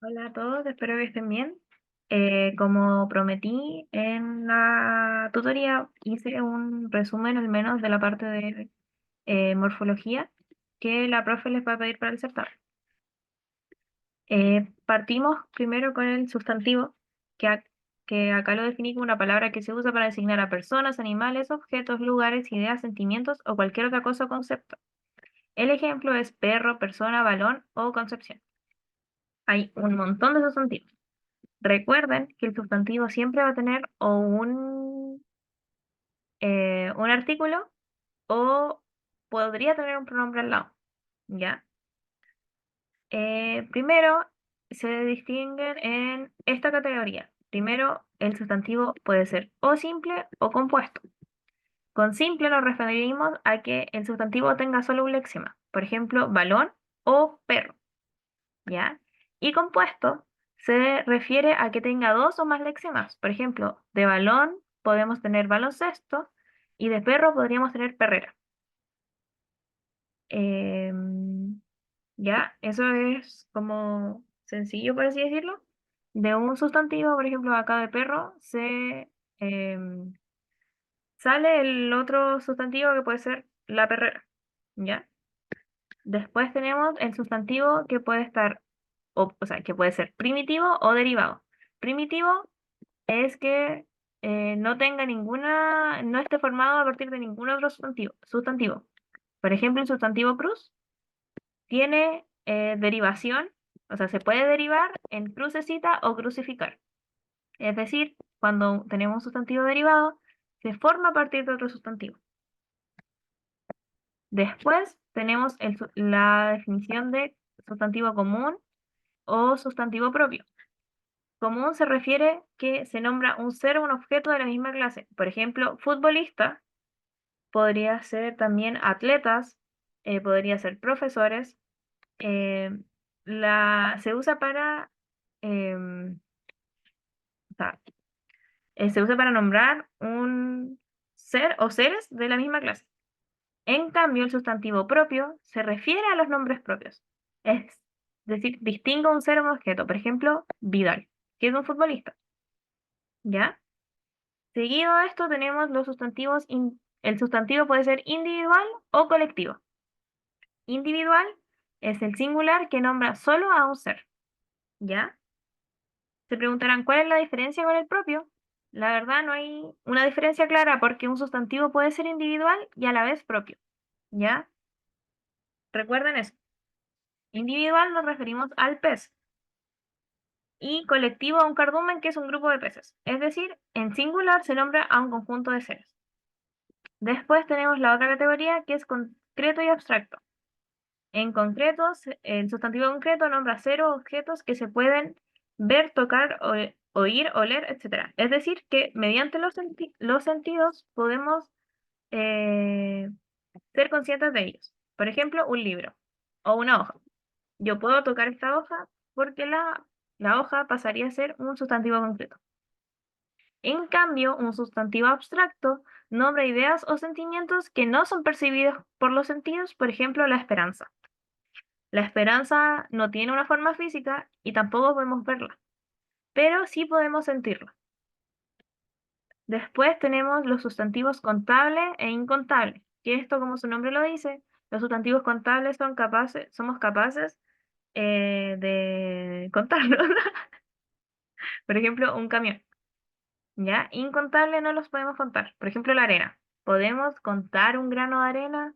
Hola a todos, espero que estén bien. Como prometí en la tutoría, hice un resumen al menos de la parte de morfología que la profe les va a pedir para el certamen. Partimos primero con el sustantivo, que, que acá lo definí como una palabra que se usa para designar a personas, animales, objetos, lugares, ideas, sentimientos o cualquier otra cosa o concepto. El ejemplo es perro, persona, balón o concepción. Hay un montón de sustantivos. Recuerden que el sustantivo siempre va a tener o un artículo o podría tener un pronombre al lado, ¿ya? Primero se distinguen en esta categoría. Primero, el sustantivo puede ser o simple o compuesto. Con simple nos referimos a que el sustantivo tenga solo un lexema, por ejemplo, balón o perro, ¿ya? Y compuesto se refiere a que tenga dos o más lexemas. Por ejemplo, de balón podemos tener baloncesto y de perro podríamos tener perrera. Em, ¿Ya? Eso es como sencillo, por así decirlo. De un sustantivo, por ejemplo, acá de perro, em, sale el otro sustantivo que puede ser la perrera, ¿ya? Después tenemos el sustantivo que puede estar, o sea, que puede ser primitivo o derivado. Primitivo es que no tenga ninguna, no esté formado a partir de ningún otro sustantivo. Por ejemplo, el sustantivo cruz tiene derivación, o sea, se puede derivar en crucecita o crucificar. Es decir, cuando tenemos un sustantivo derivado, se forma a partir de otro sustantivo. Después tenemos la definición de sustantivo común o sustantivo propio. Común se refiere que se nombra un ser o un objeto de la misma clase. Por ejemplo, futbolista podría ser también atletas, podría ser profesores. eh, se usa para, em, o sea, se usa para nombrar un ser o seres de la misma clase. En cambio, el sustantivo propio se refiere a los nombres propios. Es decir, distingo un ser o un objeto. Por ejemplo, Vidal, que es un futbolista. ¿Ya? Seguido a esto tenemos los sustantivos. El sustantivo puede ser individual o colectivo. Individual es el singular que nombra solo a un ser. ¿Ya? Se preguntarán cuál es la diferencia con el propio. La verdad no hay una diferencia clara porque un sustantivo puede ser individual y a la vez propio. ¿Ya? Recuerden eso. Individual nos referimos al pez y colectivo a un cardumen que es un grupo de peces. Es decir, en singular se nombra a un conjunto de seres. Después tenemos la otra categoría que es concreto y abstracto. En concreto, el sustantivo concreto nombra cero objetos que se pueden ver, tocar, oír, oler, etc. Es decir, que mediante los sentidos podemos eh, ser conscientes de ellos. Por ejemplo, un libro o una hoja. Yo puedo tocar esta hoja porque la hoja pasaría a ser un sustantivo concreto. En cambio, un sustantivo abstracto nombra ideas o sentimientos que no son percibidos por los sentidos, por ejemplo, la esperanza. La esperanza no tiene una forma física y tampoco podemos verla, pero sí podemos sentirla. Después tenemos los sustantivos contable e incontable, que esto, como su nombre lo dice, los sustantivos contables somos capaces de contarlos. Por ejemplo, un camión, ¿ya? Incontable no los podemos contar. Por ejemplo, la arena. Podemos contar un grano de arena,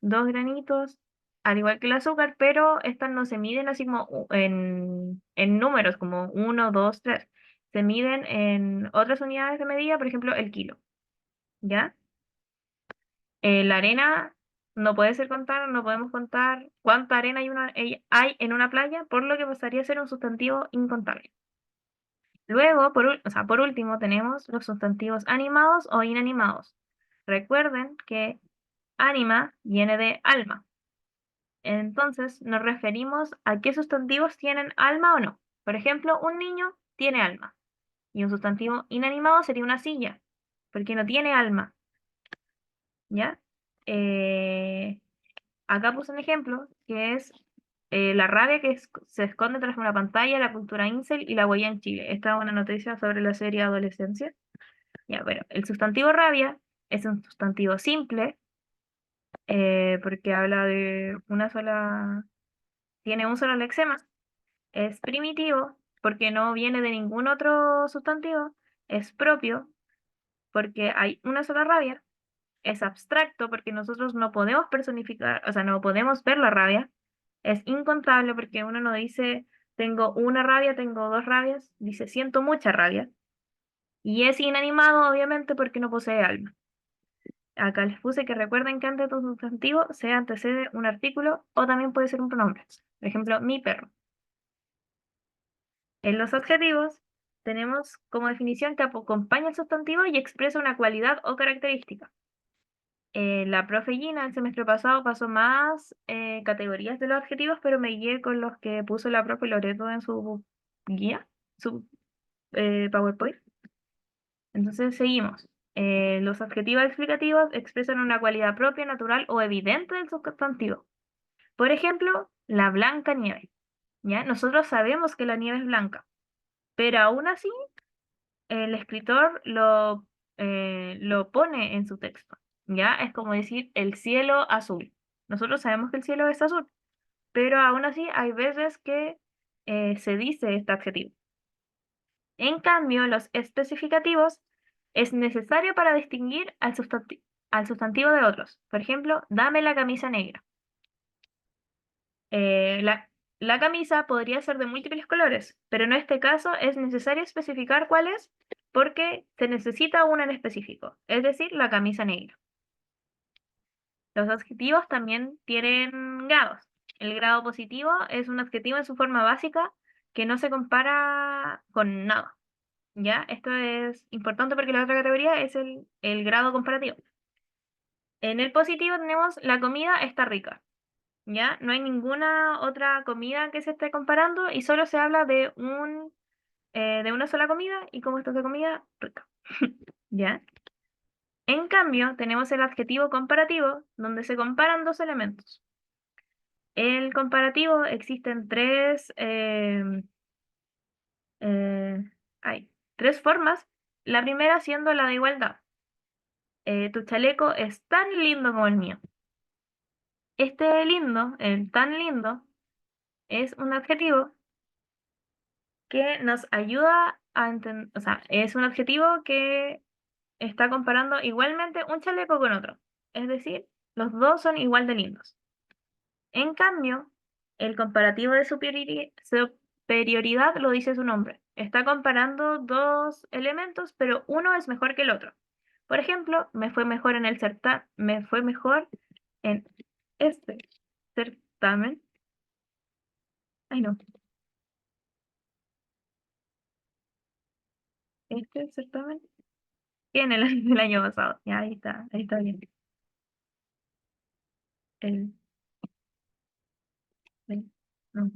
dos granitos, al igual que el azúcar, pero estas no se miden así como en números, como uno, dos, tres. Se miden en otras unidades de medida, por ejemplo, el kilo, ¿ya? La arena no puede ser contar, no podemos contar cuánta arena hay en una playa, por lo que pasaría a ser un sustantivo incontable. Luego, o sea, por último, tenemos los sustantivos animados o inanimados. Recuerden que anima viene de alma. Entonces, nos referimos a qué sustantivos tienen alma o no. Por ejemplo, un niño tiene alma. Y un sustantivo inanimado sería una silla, porque no tiene alma. ¿Ya? Eh, Acá puse un ejemplo que es la rabia que se esconde tras una pantalla, la cultura incel y la huella en Chile. Esta es una noticia sobre la serie Adolescencia. Ya, bueno, el sustantivo rabia es un sustantivo simple porque habla de una sola, tiene un solo lexema. Es primitivo porque no viene de ningún otro sustantivo. Es propio porque hay una sola rabia. Es abstracto porque nosotros no podemos personificar, o sea, no podemos ver la rabia. Es incontable porque uno no dice tengo una rabia, tengo dos rabias, dice siento mucha rabia. Y es inanimado, obviamente, porque no posee alma. Acá les puse que recuerden que antes de un sustantivo se antecede un artículo o también puede ser un pronombre. Por ejemplo, mi perro. En los adjetivos tenemos como definición que acompaña el sustantivo y expresa una cualidad o característica. La profe Gina el semestre pasado pasó más categorías de los adjetivos, pero me guié con los que puso la profe Loreto en su guía, su PowerPoint. Entonces seguimos. Los adjetivos explicativos expresan una cualidad propia, natural o evidente del sustantivo. Por ejemplo, la blanca nieve. ¿Ya? Nosotros sabemos que la nieve es blanca, pero aún así el escritor lo pone en su texto. ¿Ya? Es como decir el cielo azul. Nosotros sabemos que el cielo es azul, pero aún así hay veces que se dice este adjetivo. En cambio, los especificativos es necesario para distinguir al sustantivo de otros. Por ejemplo, dame la camisa negra. Eh, la, la camisa podría ser de múltiples colores, pero en este caso es necesario especificar cuál es porque se necesita una en específico, es decir, la camisa negra. Los adjetivos también tienen grados. El grado positivo es un adjetivo en su forma básica que no se compara con nada. ¿Ya? Esto es importante porque la otra categoría es el grado comparativo. En el positivo tenemos la comida está rica. ¿Ya? No hay ninguna otra comida que se esté comparando y solo se habla de una sola comida y cómo está esa comida rica. ¿Ya? En cambio, tenemos el adjetivo comparativo, donde se comparan dos elementos. El comparativo existen eh, hay tres formas. La primera siendo la de igualdad. Tu chaleco es tan lindo como el mío. Este lindo, el tan lindo, es un adjetivo que nos ayuda a entender, o sea, es un adjetivo que está comparando igualmente un chaleco con otro. Es decir, los dos son igual de lindos. En cambio, el comparativo de superioridad lo dice su nombre. Está comparando dos elementos, pero uno es mejor que el otro. Por ejemplo, me fue mejor en este certamen. Ay, no, este certamen. Que en el del año pasado. Ya, ahí está bien. El, no.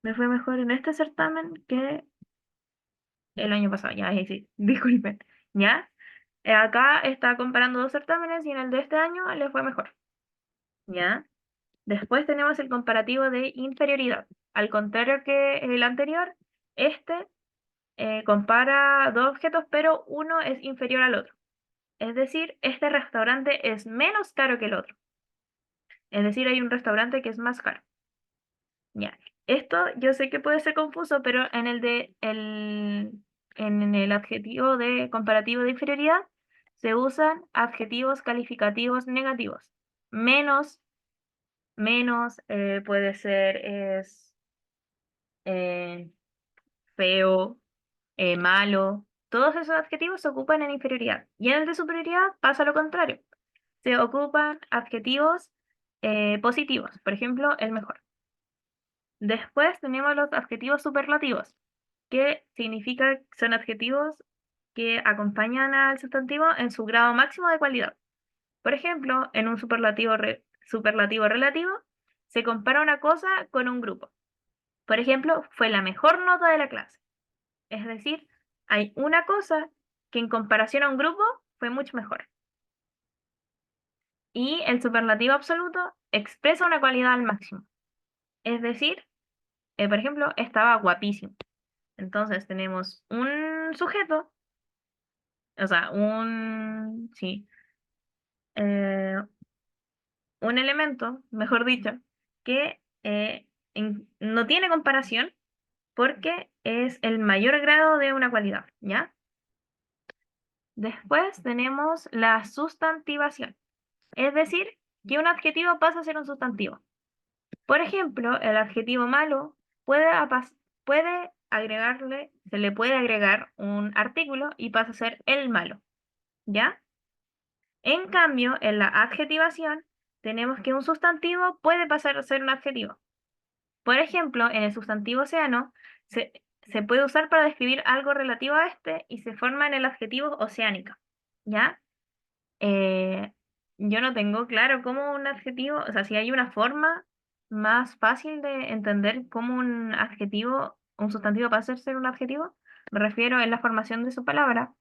Me fue mejor en este certamen que el año pasado. Ya, ahí sí, disculpen. ¿Ya? Acá está comparando dos certámenes y en el de este año le fue mejor. ¿Ya? Después tenemos el comparativo de inferioridad. Al contrario que el anterior, este compara dos objetos, pero uno es inferior al otro. Es decir, este restaurante es menos caro que el otro. Es decir, hay un restaurante que es más caro. Ya. Esto yo sé que puede ser confuso, pero en el adjetivo de comparativo de inferioridad se usan adjetivos calificativos negativos. Menos, puede ser es eh, feo, malo. Todos esos adjetivos se ocupan en inferioridad. Y en el de superioridad pasa lo contrario. Se ocupan adjetivos positivos. Por ejemplo, el mejor. Después tenemos los adjetivos superlativos, que significa son adjetivos que acompañan al sustantivo en su grado máximo de cualidad. Por ejemplo, en un superlativo relativo se compara una cosa con un grupo. Por ejemplo, fue la mejor nota de la clase. Es decir, hay una cosa que en comparación a un grupo fue mucho mejor. Y el superlativo absoluto expresa una cualidad al máximo. Es decir, por ejemplo, estaba guapísimo. Entonces tenemos un sujeto, o sea, sí, eh, un elemento, mejor dicho, que no tiene comparación porque es el mayor grado de una cualidad, ¿ya? Después tenemos la sustantivación, es decir, que un adjetivo pasa a ser un sustantivo. Por ejemplo, el adjetivo malo puede se le puede agregar un artículo y pasa a ser el malo, ¿ya? En cambio, en la adjetivación, tenemos que un sustantivo puede pasar a ser un adjetivo. Por ejemplo, en el sustantivo océano se, se puede usar para describir algo relativo a este y se forma en el adjetivo oceánica, ¿ya? Eh, yo no tengo claro cómo un adjetivo, o sea, si hay una forma más fácil de entender cómo un sustantivo pasa a ser un adjetivo, me refiero en la formación de su palabra.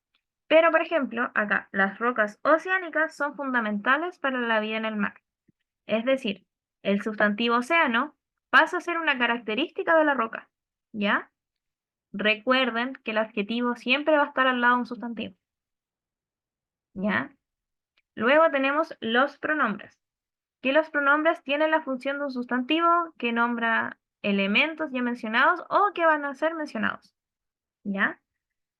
Pero, por ejemplo, acá, las rocas oceánicas son fundamentales para la vida en el mar. Es decir, el sustantivo océano pasa a ser una característica de la roca, ¿ya? Recuerden que el adjetivo siempre va a estar al lado de un sustantivo, ¿ya? Luego tenemos los pronombres, que los pronombres tienen la función de un sustantivo que nombra elementos ya mencionados o que van a ser mencionados, ¿ya?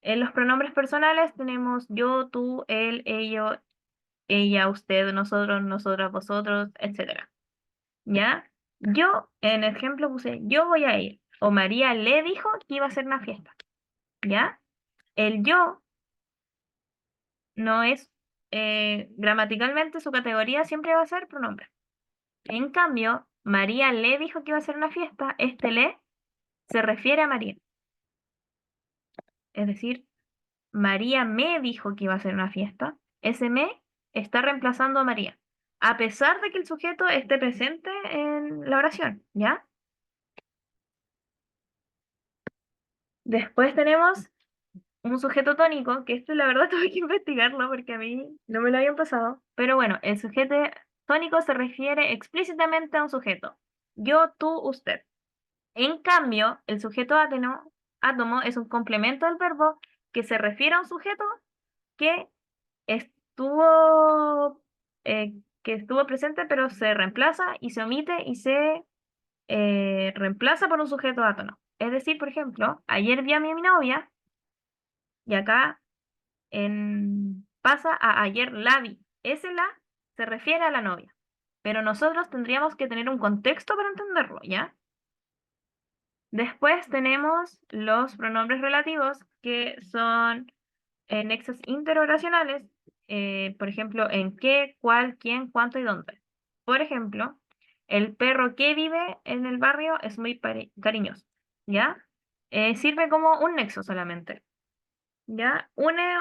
En los pronombres personales tenemos yo, tú, él, ello, ella, usted, nosotros, nosotras, vosotros, etcétera. ¿Ya? Yo, en el ejemplo puse, yo voy a ir. O María le dijo que iba a hacer una fiesta. ¿Ya? El yo no es, gramaticalmente su categoría siempre va a ser pronombre. En cambio, María le dijo que iba a hacer una fiesta, este le se refiere a María. Es decir, María me dijo que iba a hacer una fiesta. Ese me está reemplazando a María, a pesar de que el sujeto esté presente en la oración, ¿ya? Después tenemos un sujeto tónico, que esto la verdad tuve que investigarlo porque a mí no me lo habían pasado. Pero bueno, el sujeto tónico se refiere explícitamente a un sujeto. Yo, tú, usted. En cambio, el sujeto átomo es un complemento del verbo que se refiere a un sujeto que estuvo, que estuvo presente, pero se reemplaza y se omite y se reemplaza por un sujeto átomo. Es decir, por ejemplo, ayer vi a mi novia y acá pasa a ayer la vi. Ese la se refiere a la novia. Pero nosotros tendríamos que tener un contexto para entenderlo, ¿ya? Después tenemos los pronombres relativos, que son nexos interoracionales, por ejemplo, en qué, cuál, quién, cuánto y dónde. Por ejemplo, el perro que vive en el barrio es muy cariñoso, ¿ya? Sirve como un nexo solamente, ¿ya? Une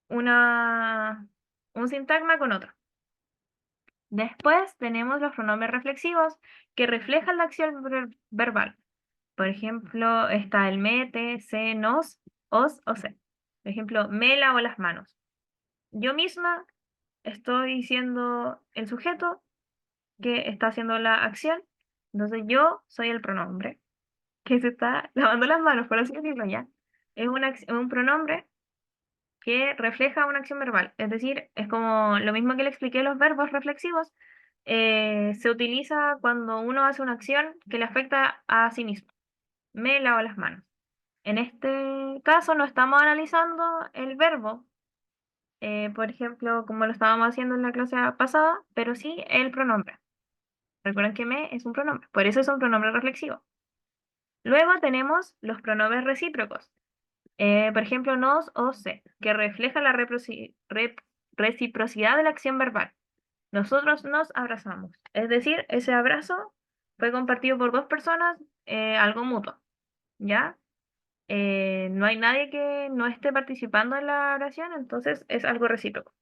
una, un sintagma con otro. Después tenemos los pronombres reflexivos que reflejan la acción verbal. Por ejemplo, está el me, te, se, nos, os o se. Por ejemplo, me lavo las manos. Yo misma estoy siendo el sujeto que está haciendo la acción. Entonces yo soy el pronombre que se está lavando las manos, por así decirlo ya. Es un pronombre que refleja una acción verbal. Es decir, es como lo mismo que le expliqué los verbos reflexivos, se utiliza cuando uno hace una acción que le afecta a sí mismo. Me lavo las manos. En este caso no estamos analizando el verbo, por ejemplo, como lo estábamos haciendo en la clase pasada, pero sí el pronombre. Recuerden que me es un pronombre, por eso es un pronombre reflexivo. Luego tenemos los pronombres recíprocos. Por ejemplo, nos o se, que refleja la reciprocidad de la acción verbal. Nosotros nos abrazamos. Es decir, ese abrazo fue compartido por dos personas, algo mutuo, ¿ya? No hay nadie que no esté participando en la oración, entonces es algo recíproco.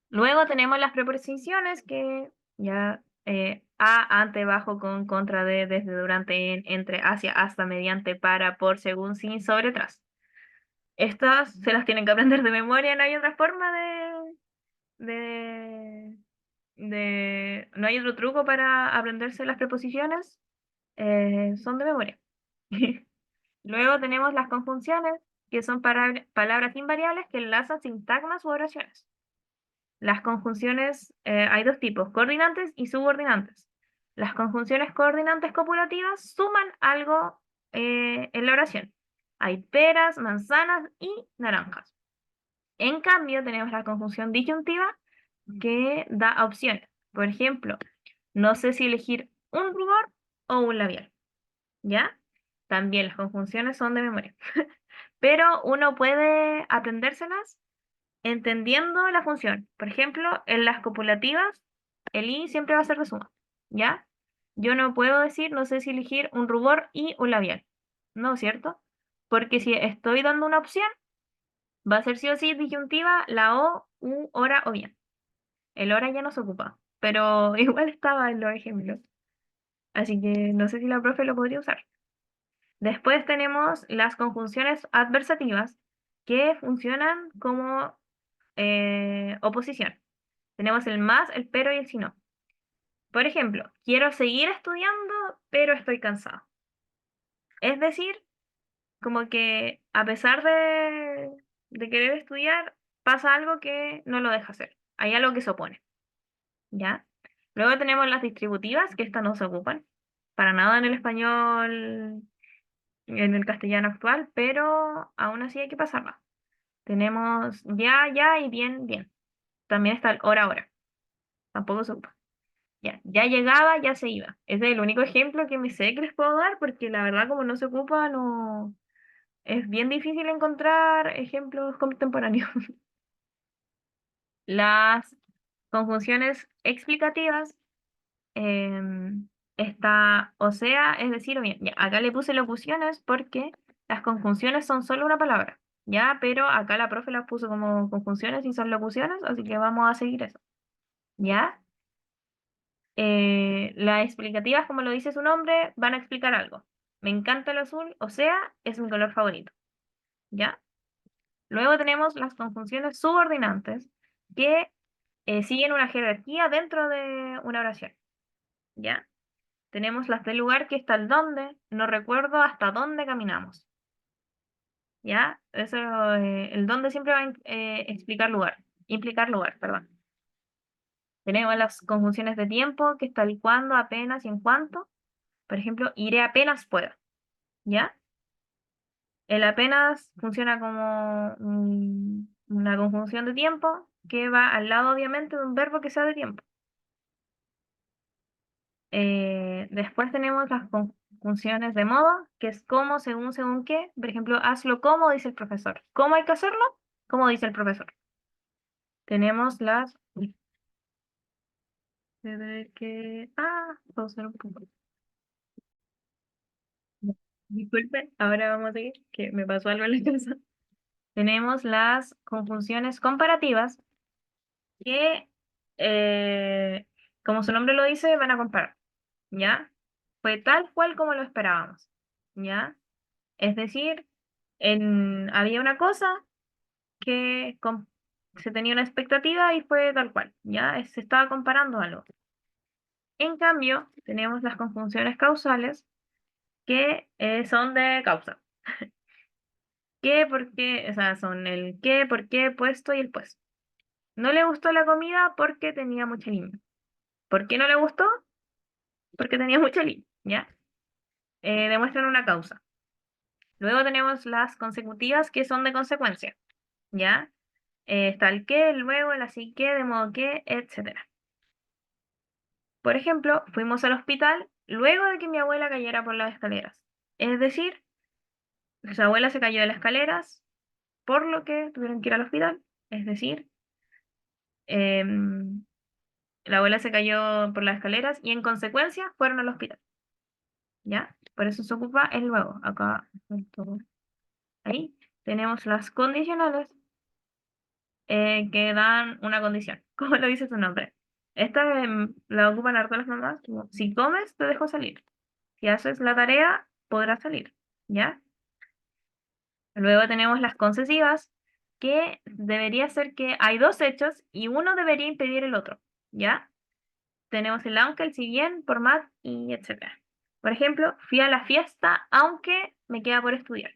Luego tenemos las preposiciones que ya a, ante, bajo, con, contra, de, desde, durante, en, entre, hacia, hasta, mediante, para, por, según, sin, sobre, tras. Estas se las tienen que aprender de memoria, no hay otra forma de No hay otro truco para aprenderse las preposiciones, son de memoria. Luego tenemos las conjunciones, que son palabras invariables que enlazan sintagmas u oraciones. Las conjunciones, hay dos tipos, coordinantes y subordinantes. Las conjunciones coordinantes copulativas suman algo en la oración. Hay peras, manzanas y naranjas. En cambio, tenemos la conjunción disyuntiva que da opciones. Por ejemplo, no sé si elegir un rubor o un labial. ¿Ya? También las conjunciones son de memoria. Pero uno puede aprendérselas entendiendo la función. Por ejemplo, en las copulativas, el i siempre va a ser de suma. ¿Ya? Yo no puedo decir, no sé si elegir un rubor y un labial. No, ¿cierto? Porque si estoy dando una opción, va a ser sí o sí disyuntiva la o, u, hora o bien. El hora ya no se ocupa, pero igual estaba en los ejemplos. Así que no sé si la profe lo podría usar. Después tenemos las conjunciones adversativas que funcionan como oposición. Tenemos el más, el pero y el si no. Por ejemplo, quiero seguir estudiando, pero estoy cansado. Es decir, como que a pesar de querer estudiar, pasa algo que no lo deja hacer. Hay algo que se opone. ¿Ya? Luego tenemos las distributivas, que estas no se ocupan para nada en el español, en el castellano actual, pero aún así hay que pasarlas. Tenemos ya, ya y bien, bien. También está el hora, hora. Tampoco se ocupa. Ya, ya llegaba, ya se iba. Ese es el único ejemplo que me sé que les puedo dar, porque la verdad, como no se ocupa, no es bien difícil encontrar ejemplos contemporáneos. Las conjunciones explicativas está o sea, es decir, o bien. Ya, acá le puse locuciones porque las conjunciones son solo una palabra, ¿ya? Pero acá la profe las puso como conjunciones y son locuciones, así que vamos a seguir eso, ¿ya? Las explicativas, como lo dice su nombre, van a explicar algo. Me encanta el azul, o sea, es mi color favorito, ¿ya? Luego tenemos las conjunciones subordinantes que siguen una jerarquía dentro de una oración, ¿ya? Tenemos las del lugar que está el dónde, no recuerdo hasta dónde caminamos, ¿ya? Eso, el dónde siempre va a explicar lugar, implicar lugar, perdón. Tenemos las conjunciones de tiempo, que está el cuándo, apenas y en cuanto. Por ejemplo, iré apenas pueda, ¿ya? El apenas funciona como una conjunción de tiempo que va al lado, obviamente, de un verbo que sea de tiempo. Después tenemos las conjunciones de modo, que es cómo, según qué. Por ejemplo, hazlo como dice el profesor. ¿Cómo hay que hacerlo? Como dice el profesor. Tenemos las... uy, pausar un poco. Disculpe, ahora vamos a seguir, que me pasó algo en la cabeza. Tenemos las conjunciones comparativas que, como su nombre lo dice, van a comparar. ¿Ya? Fue tal cual como lo esperábamos. ¿Ya? Es decir, había una cosa que se tenía una expectativa y fue tal cual, ¿ya? Se estaba comparando algo. En cambio, tenemos las conjunciones causales que son de causa. ¿Qué, por qué? O sea, son el qué, por qué, puesto y el puesto. No le gustó la comida porque tenía mucha lima. ¿Por qué no le gustó? Porque tenía mucha lima, ¿ya? Demuestran una causa. Luego tenemos las consecutivas que son de consecuencia, ¿ya? Está el qué, el luego, el así que, de modo que, etcétera. Por ejemplo, fuimos al hospital luego de que mi abuela cayera por las escaleras. Es decir, su abuela se cayó de las escaleras, por lo que tuvieron que ir al hospital. Es decir, em, la abuela se cayó por las escaleras y en consecuencia fueron al hospital. ¿Ya? Por eso se ocupa el luego. Acá, ahí tenemos las condicionales que dan una condición. ¿Cómo lo dice su nombre? Esta la ocupan harto las mamás. Como, si comes, te dejo salir. Si haces la tarea, podrás salir. ¿Ya? Luego tenemos las concesivas, que debería ser que hay dos hechos y uno debería impedir el otro. ¿Ya? tenemos el aunque, el si bien, por más y etcétera. Por ejemplo, fui a la fiesta aunque me queda por estudiar.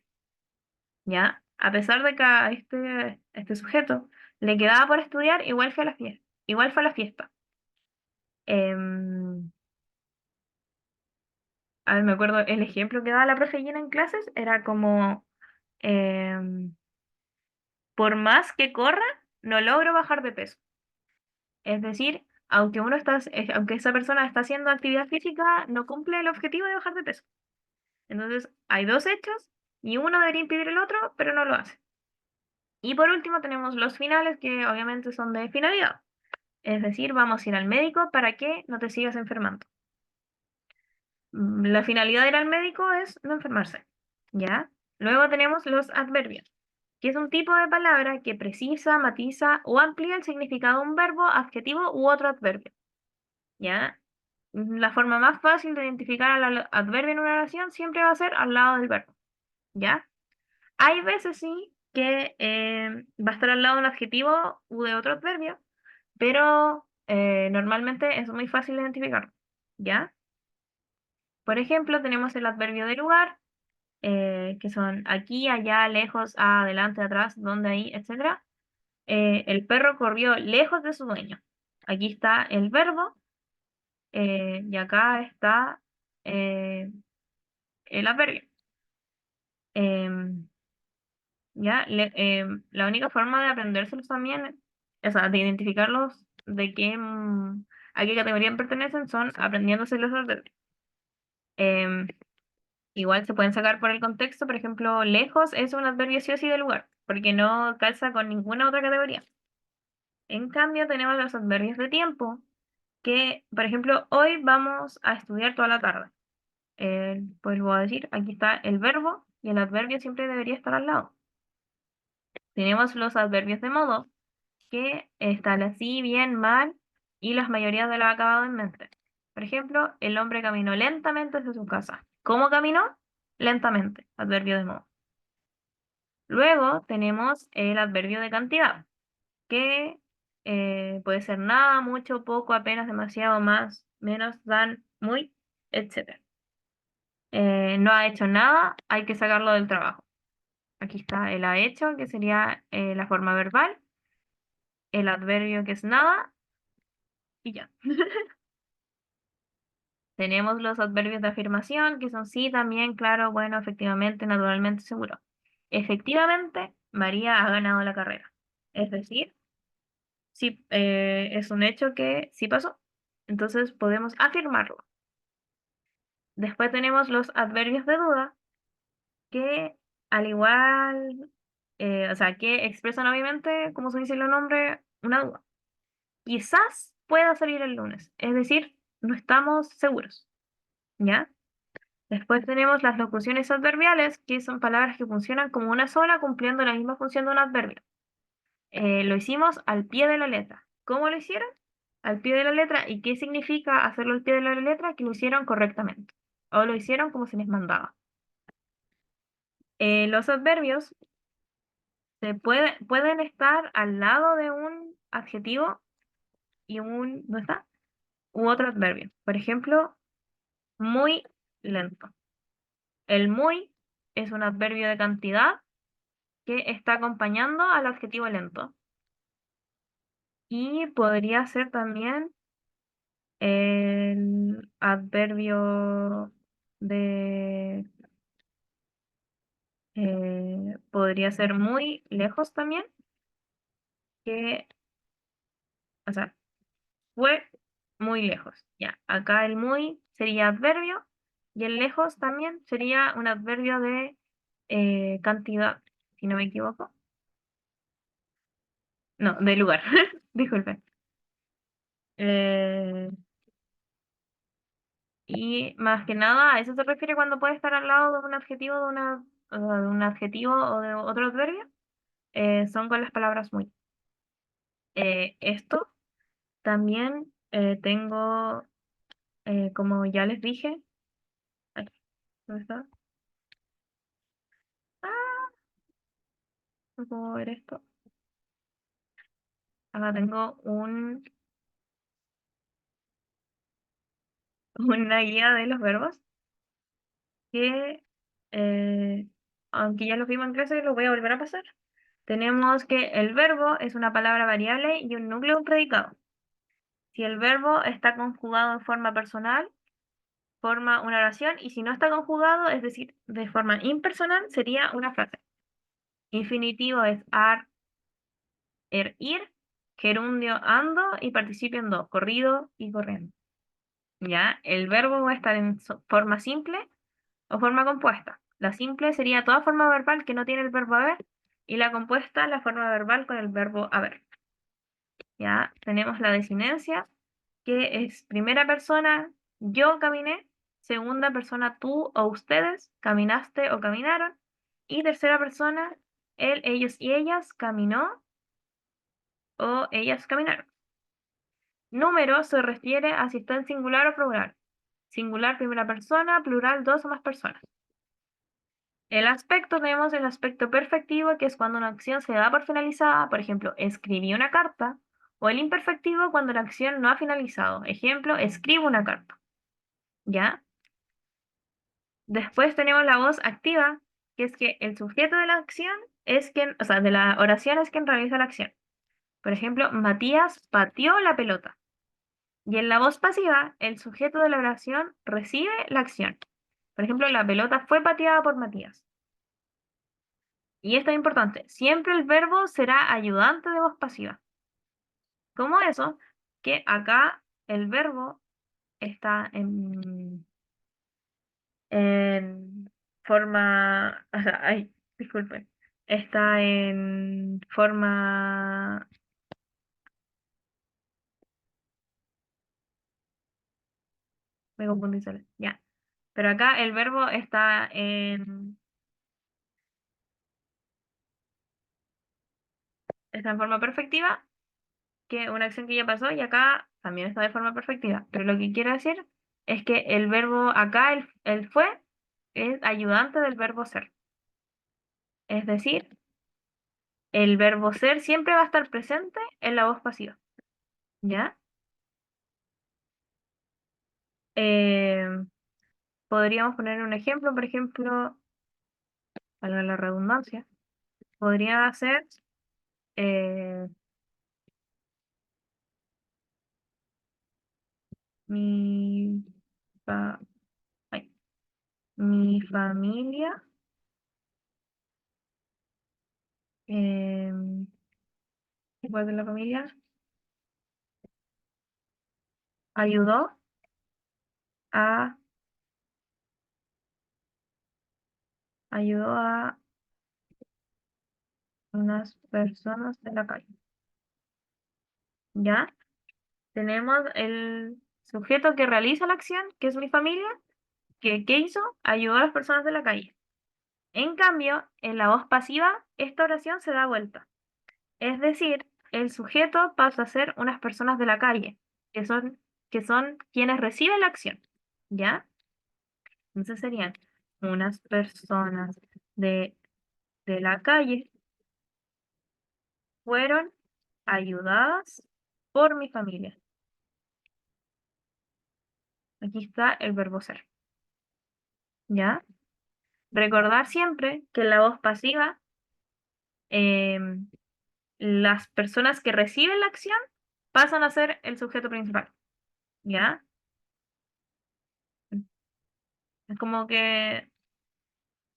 ¿Ya? A pesar de que a este sujeto le quedaba por estudiar, igual fue a la fiesta. Igual fue a la fiesta. Em, a ver, me acuerdo, el ejemplo que daba la profe Gina en clases era como, em, por más que corra, no logro bajar de peso. Es decir, aunque esa persona está haciendo actividad física, no cumple el objetivo de bajar de peso. Entonces, hay dos hechos y uno debería impedir el otro, pero no lo hace. Y por último tenemos los finales, que obviamente son de finalidad. Es decir, vamos a ir al médico para que no te sigas enfermando. La finalidad de ir al médico es no enfermarse. ¿Ya? Luego tenemos los adverbios, que es un tipo de palabra que precisa, matiza o amplía el significado de un verbo, adjetivo u otro adverbio. ¿Ya? La forma más fácil de identificar al adverbio en una oración siempre va a ser al lado del verbo. ¿Ya? Hay veces sí que va a estar al lado de un adjetivo u de otro adverbio, pero normalmente es muy fácil de identificarlo. ¿Ya? Por ejemplo, tenemos el adverbio de lugar, que son aquí, allá, lejos, adelante, atrás, donde, ahí, etc. El perro corrió lejos de su dueño. Aquí está el verbo y acá está eh, el adverbio. Em, ¿Ya? La única forma de aprendérselos también, o sea, de identificarlos de a qué categoría pertenecen, son aprendiéndose los adverbios. Em, Igual se pueden sacar por el contexto, por ejemplo, lejos es un adverbio sí o sí de lugar, porque no calza con ninguna otra categoría. En cambio, tenemos los adverbios de tiempo, que, por ejemplo, hoy vamos a estudiar toda la tarde. Pues voy a decir, aquí está el verbo y el adverbio siempre debería estar al lado. Tenemos los adverbios de modo, que están así, bien, mal, y las mayorías de los acabados en mente. Por ejemplo, el hombre caminó lentamente desde su casa. ¿Cómo caminó? Lentamente, adverbio de modo. Luego tenemos el adverbio de cantidad, que puede ser nada, mucho, poco, apenas, demasiado, más, menos, dan, muy, etc. No ha hecho nada, hay que sacarlo del trabajo. Aquí está el ha hecho, que sería la forma verbal, el adverbio que es nada, y ya. Tenemos los adverbios de afirmación, que son sí, también, claro, bueno, efectivamente, naturalmente, seguro. Efectivamente, María ha ganado la carrera. Es decir, sí, es un hecho que sí pasó. Entonces podemos afirmarlo. Después tenemos los adverbios de duda, que al igual, o sea, que expresan obviamente, como se dice en el nombre, una duda. Quizás pueda salir el lunes, es decir, no estamos seguros, ¿ya? Después tenemos las locuciones adverbiales, que son palabras que funcionan como una sola, cumpliendo la misma función de un adverbio. Lo hicimos al pie de la letra. ¿Cómo lo hicieron? Al pie de la letra. ¿Y qué significa hacerlo al pie de la letra? Que lo hicieron correctamente. O lo hicieron como se les mandaba. Los adverbios pueden estar al lado de un adjetivo y ¿no está? U otro adverbio. Por ejemplo, muy lento. El muy es un adverbio de cantidad que está acompañando al adjetivo lento. Y podría ser también el adverbio de... podría ser muy lejos también, que, o sea, fue muy lejos. Ya, acá el muy sería adverbio y el lejos también sería un adverbio de cantidad, si no me equivoco. No, de lugar, disculpen. Eh, y más que nada, a eso se refiere cuando puede estar al lado de un adjetivo, o de un adjetivo o de otro adverbio. Son con las palabras muy. Esto también tengo, como ya les dije, aquí, ¿dónde está? Ah, no puedo ver esto. Acá tengo una guía de los verbos que, aunque ya lo vimos en clase, lo voy a volver a pasar. Tenemos que el verbo es una palabra variable y un núcleo un predicado. Si el verbo está conjugado en forma personal, forma una oración, y si no está conjugado, es decir, de forma impersonal, sería una frase. Infinitivo es ar, er, ir, gerundio ando y participio endo, corrido y corriendo. ¿Ya? El verbo va a estar en forma simple o forma compuesta. La simple sería toda forma verbal que no tiene el verbo haber y la compuesta la forma verbal con el verbo haber. ¿Ya? Tenemos la desinencia, que es primera persona, yo caminé, segunda persona, tú o ustedes, caminaste o caminaron, y tercera persona, él, ellos y ellas, caminó o ellas caminaron. Número se refiere a si está en singular o plural. Singular, primera persona, plural, dos o más personas. El aspecto, tenemos el aspecto perfectivo, que es cuando una acción se da por finalizada, por ejemplo, escribí una carta, o el imperfectivo cuando la acción no ha finalizado, ejemplo, escribo una carta, ¿ya? Después tenemos la voz activa, que es que el sujeto de la acción es quien, o sea, de la oración es quien realiza la acción. Por ejemplo, Matías pateó la pelota. Y en la voz pasiva, el sujeto de la oración recibe la acción. Por ejemplo, la pelota fue pateada por Matías. Y esto es importante, siempre el verbo será ayudante de voz pasiva. ¿Cómo eso? Que acá el verbo está en forma, o sea, ay, disculpen, está en forma, me confundí sola, ya. Pero acá el verbo está en forma perfectiva, que una acción que ya pasó, y acá también está de forma perfectiva. Pero lo que quiero decir es que el verbo acá, el fue, es ayudante del verbo ser. Es decir, el verbo ser siempre va a estar presente en la voz pasiva. ¿Ya? Eh, Podríamos poner un ejemplo, por ejemplo, valga la redundancia, podría ser eh, mi, fa- ay, mi familia eh, igual de la familia ayudó a ayudó a unas personas de la calle. ¿Ya? Tenemos el sujeto que realiza la acción, que es mi familia, que ¿qué hizo? Ayudó a las personas de la calle. En cambio, en la voz pasiva, esta oración se da vuelta. Es decir, el sujeto pasa a ser unas personas de la calle, que son, que son quienes reciben la acción. ¿Ya? Entonces serían unas personas de, de la calle fueron ayudadas por mi familia. Aquí está el verbo ser. ¿Ya? Recordar siempre que en la voz pasiva, em, las personas que reciben la acción pasan a ser el sujeto principal. ¿Ya? Es como que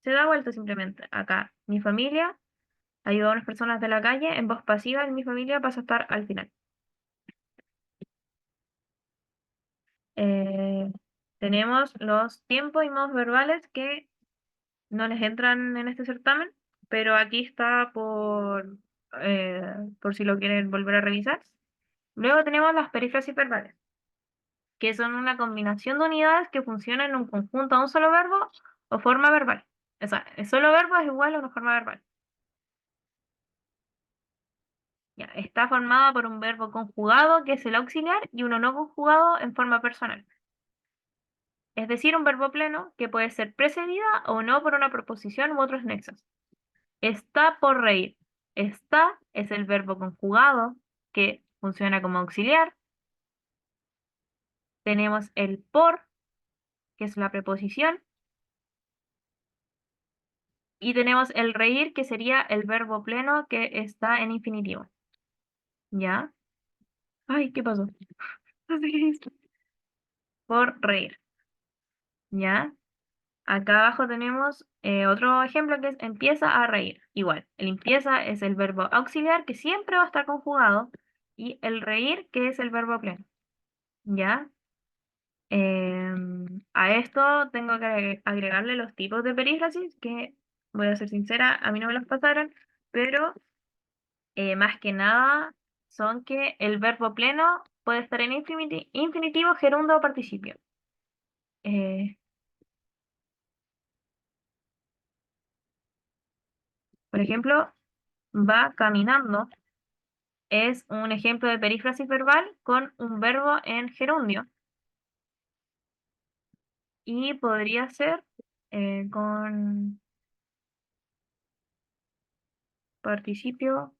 se da vuelta simplemente. Acá, mi familia ayudó a unas personas de la calle, en voz pasiva, en mi familia pasa a estar al final. Eh, Tenemos los tiempos y modos verbales que no les entran en este certamen, pero aquí está por si lo quieren volver a revisar. Luego tenemos las perífrasis verbales, que son una combinación de unidades que funcionan en un conjunto a un solo verbo o forma verbal. O sea, el solo verbo es igual a una forma verbal. Ya, está formada por un verbo conjugado, que es el auxiliar, y uno no conjugado en forma personal. Es decir, un verbo pleno que puede ser precedida o no por una proposición u otros nexos. Está por reír. Está es el verbo conjugado que funciona como auxiliar. Tenemos el por, que es la preposición, y tenemos el reír, que sería el verbo pleno que está en infinitivo. ¿Ya? Ay, ¿qué pasó? No sé qué hice. Por reír. ¿Ya? Acá abajo tenemos otro ejemplo que es empieza a reír. Igual, el empieza es el verbo auxiliar que siempre va a estar conjugado y el reír que es el verbo pleno. ¿Ya? A esto tengo que agregarle los tipos de perífrasis que, voy a ser sincera, a mí no me los pasaron, pero más que nada son que el verbo pleno puede estar en infinitivo, gerundo o participio. Eh, por ejemplo, va caminando es un ejemplo de perífrasis verbal con un verbo en gerundio y podría ser con participio,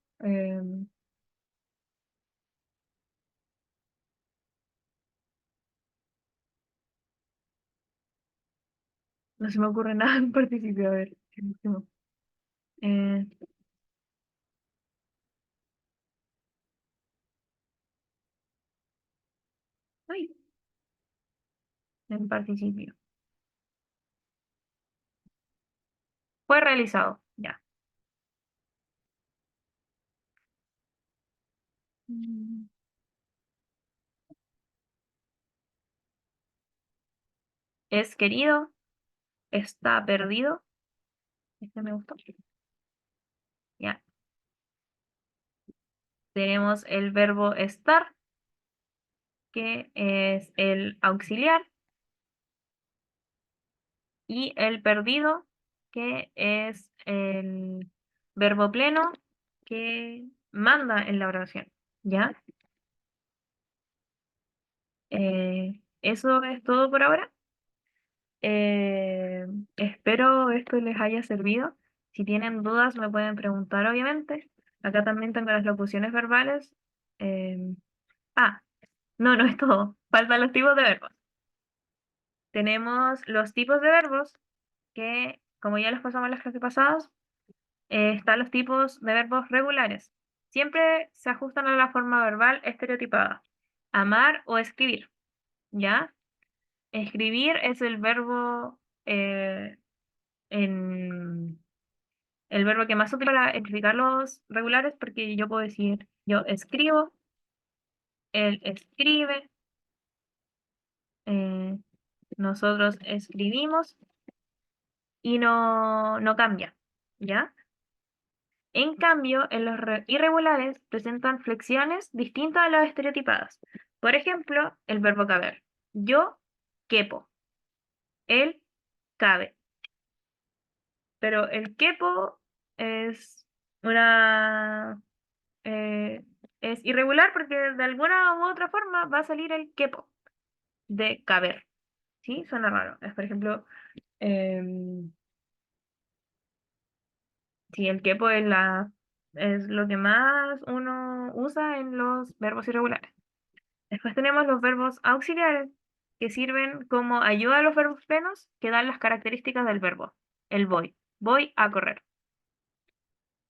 no se me ocurre nada en participio, a ver. ¿Qué último? Eh, ay, en participio. Fue realizado, ya. Mm, Es querido, está perdido. Este me gustó. Ya. Tenemos el verbo estar, que es el auxiliar, y el perdido, que es el verbo pleno que manda en la oración. ¿Ya? Eso es todo por ahora. Eh, Espero esto les haya servido. Si tienen dudas me pueden preguntar, obviamente. Acá también tengo las locuciones verbales. Eh, ah, no, no es todo. Faltan los tipos de verbos. Tenemos los tipos de verbos que, como ya les pasamos en las clases pasadas, están los tipos de verbos regulares. Siempre se ajustan a la forma verbal estereotipada. Amar o escribir, ¿ya? Escribir es el verbo eh, en el verbo que más se utiliza para explicar los regulares, porque yo puedo decir yo escribo, él escribe, eh, nosotros escribimos y no cambia, ¿ya? En cambio, en los irregulares presentan flexiones distintas a las estereotipadas. Por ejemplo, el verbo caber. Yo quepo, él cabe. Pero el quepo es una es irregular porque de alguna u otra forma va a salir el quepo de caber. ¿Sí? Suena raro. Es, por ejemplo, em, si el quepo es lo que más uno usa en los verbos irregulares. Después tenemos los verbos auxiliares, que sirven como ayuda a los verbos plenos, que dan las características del verbo. El voy. Voy a correr.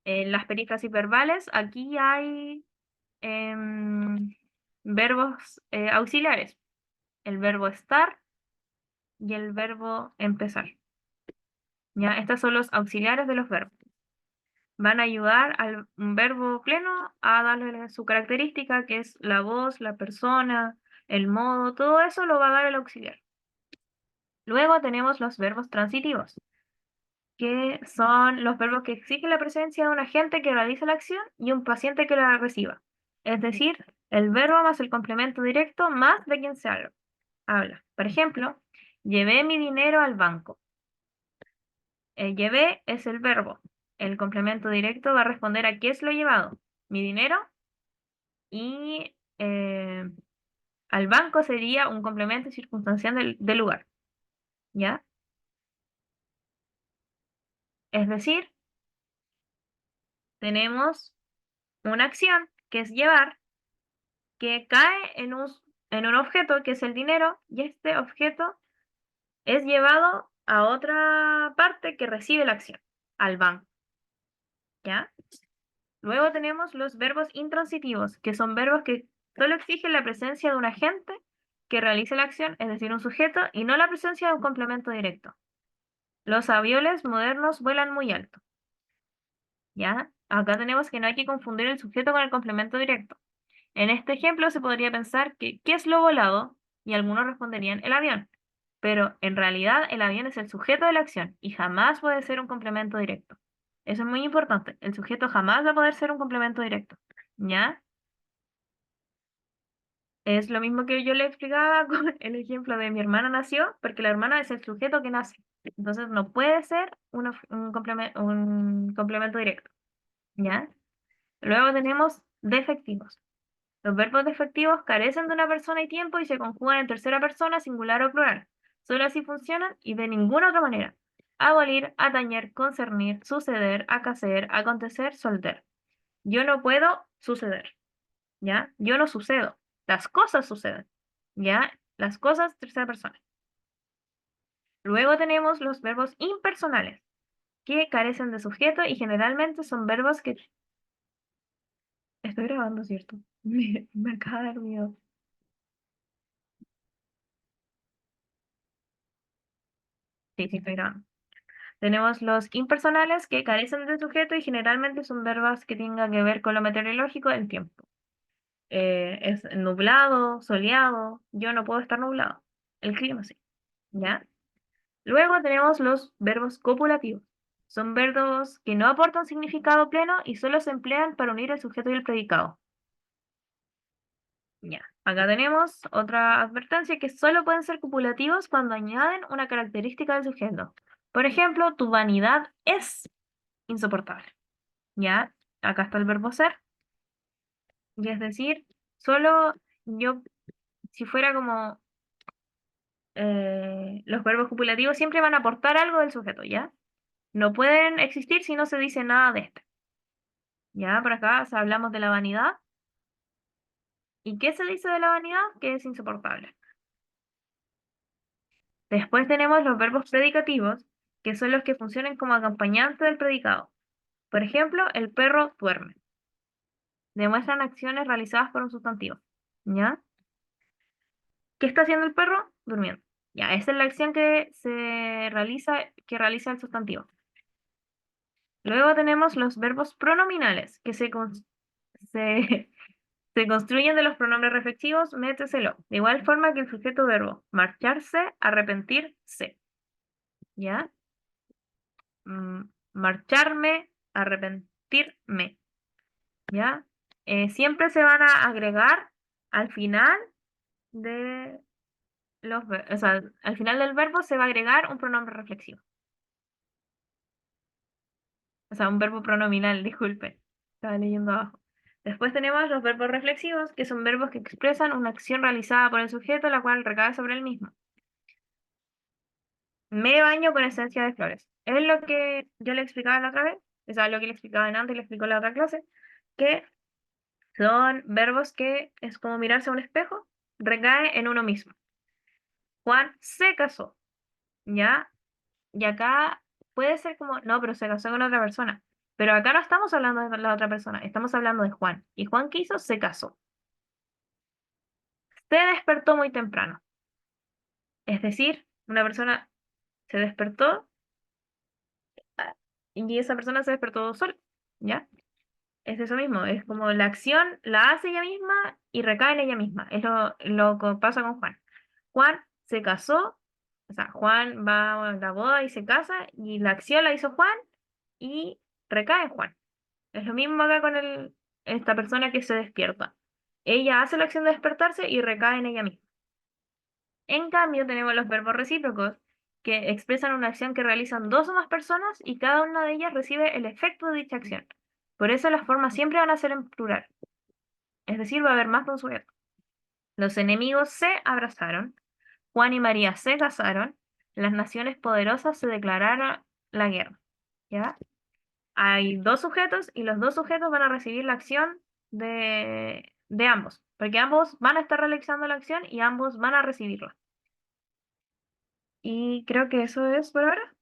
En las perífrasis verbales, aquí hay em, verbos auxiliares. El verbo estar y el verbo empezar. ¿Ya? Estos son los auxiliares de los verbos. Van a ayudar al verbo pleno a darle su característica, que es la voz, la persona, el modo, todo eso lo va a dar el auxiliar. Luego tenemos los verbos transitivos, que son los verbos que exigen la presencia de un agente que realiza la acción y un paciente que la reciba. Es decir, el verbo más el complemento directo más de quien se habla. Por ejemplo, llevé mi dinero al banco. El llevé es el verbo. El complemento directo va a responder a qué es lo llevado. Mi dinero y al banco sería un complemento circunstancial del lugar. ¿Ya? Es decir, tenemos una acción que es llevar que cae en un objeto que es el dinero y este objeto es llevado a otra parte que recibe la acción, al banco, ¿ya? Luego tenemos los verbos intransitivos, que son verbos que solo exigen la presencia de un agente que realice la acción, es decir, un sujeto, y no la presencia de un complemento directo. Los aviones modernos vuelan muy alto, ¿ya? Acá tenemos que no hay que confundir el sujeto con el complemento directo. En este ejemplo se podría pensar que ¿qué es lo volado? Y algunos responderían el avión. Pero en realidad el avión es el sujeto de la acción y jamás puede ser un complemento directo. Eso es muy importante. El sujeto jamás va a poder ser un complemento directo. ¿Ya? Es lo mismo que yo le explicaba con el ejemplo de mi hermana nació, porque la hermana es el sujeto que nace. Entonces no puede ser un complemento directo. ¿Ya? Luego tenemos defectivos. Los verbos defectivos carecen de una persona y tiempo y se conjugan en tercera persona, singular o plural. Solo así funcionan y de ninguna otra manera. Abolir, atañer, concernir, suceder, acaecer, acontecer, solter. Yo no puedo suceder, ¿ya? Yo no sucedo. Las cosas suceden, ¿ya? Las cosas, tercera persona. Luego tenemos los verbos impersonales, que carecen de sujeto y generalmente son verbos que... Estoy grabando, ¿cierto? Me acaba de dar miedo. Sí, sí, estoy grabando. Tenemos los impersonales que carecen de sujeto y generalmente son verbos que tengan que ver con lo meteorológico del tiempo. Es nublado, soleado, yo no puedo estar nublado. El clima sí, ¿ya? Luego tenemos los verbos copulativos. Son verbos que no aportan significado pleno y solo se emplean para unir el sujeto y el predicado. Ya. Acá tenemos otra advertencia que solo pueden ser copulativos cuando añaden una característica del sujeto. Por ejemplo, tu vanidad es insoportable. ¿Ya? Acá está el verbo ser, y es decir, solo yo, si fuera como los verbos copulativos siempre van a aportar algo del sujeto, ¿ya? No pueden existir si no se dice nada de este. ¿Ya? Por acá hablamos de la vanidad. ¿Y qué se dice de la vanidad? Que es insoportable. Después tenemos los verbos predicativos, que son los que funcionan como acompañante del predicado. Por ejemplo, el perro duerme. Demuestran acciones realizadas por un sustantivo. ¿Ya? ¿Qué está haciendo el perro? Durmiendo. Ya, esa es la acción que realiza el sustantivo. Luego tenemos los verbos pronominales, que se, se construyen de los pronombres reflexivos, méteselo. De igual forma que el sujeto verbo, marcharse, arrepentirse. ¿Ya? Marcharme, arrepentirme. ¿Ya? Siempre se van a agregar al final de o sea, al final del verbo se va a agregar un pronombre reflexivo. O sea, un verbo pronominal, disculpe. Estaba leyendo abajo. Después tenemos los verbos reflexivos, que son verbos que expresan una acción realizada por el sujeto, la cual recae sobre el mismo. Me baño con esencia de flores. Es lo que yo le explicaba la otra vez, o sea, lo que le explicaba antes y le explicó en la otra clase, que son verbos que es como mirarse a un espejo, recae en uno mismo. Juan se casó, ¿ya? Y acá puede ser como, no, pero se casó con otra persona. Pero acá no estamos hablando de la otra persona, estamos hablando de Juan. ¿Y Juan qué hizo? Se casó. Se despertó muy temprano. Es decir, una persona se despertó y esa persona se despertó sola, ¿ya? Es eso mismo, es como la acción la hace ella misma y recae en ella misma. Es lo que pasa con Juan. Juan se casó, o sea, Juan va a la boda y se casa y la acción la hizo Juan y recae en Juan. Es lo mismo acá con esta persona que se despierta. Ella hace la acción de despertarse y recae en ella misma. En cambio, tenemos los verbos recíprocos, que expresan una acción que realizan dos o más personas y cada una de ellas recibe el efecto de dicha acción. Por eso las formas siempre van a ser en plural, es decir, va a haber más de un sujeto. Los enemigos se abrazaron, Juan y María se casaron, las naciones poderosas se declararon la guerra. ¿Ya? Hay dos sujetos y los dos sujetos van a recibir la acción de ambos, porque ambos van a estar realizando la acción y ambos van a recibirla. Y creo que eso es por ahora,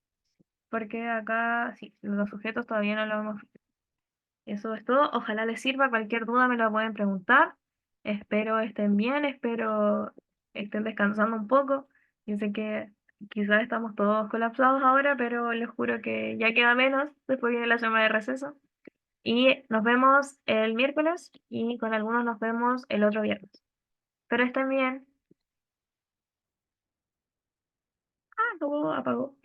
porque acá sí, los sujetos todavía no lo hemos visto. Eso es todo. Ojalá les sirva. Cualquier duda me la pueden preguntar. Espero estén bien, espero estén descansando un poco. Yo sé que quizás estamos todos colapsados ahora, pero les juro que ya queda menos. Después viene la semana de receso. Y nos vemos el miércoles y con algunos nos vemos el otro viernes. Pero estén bien. Ah, todo apagó.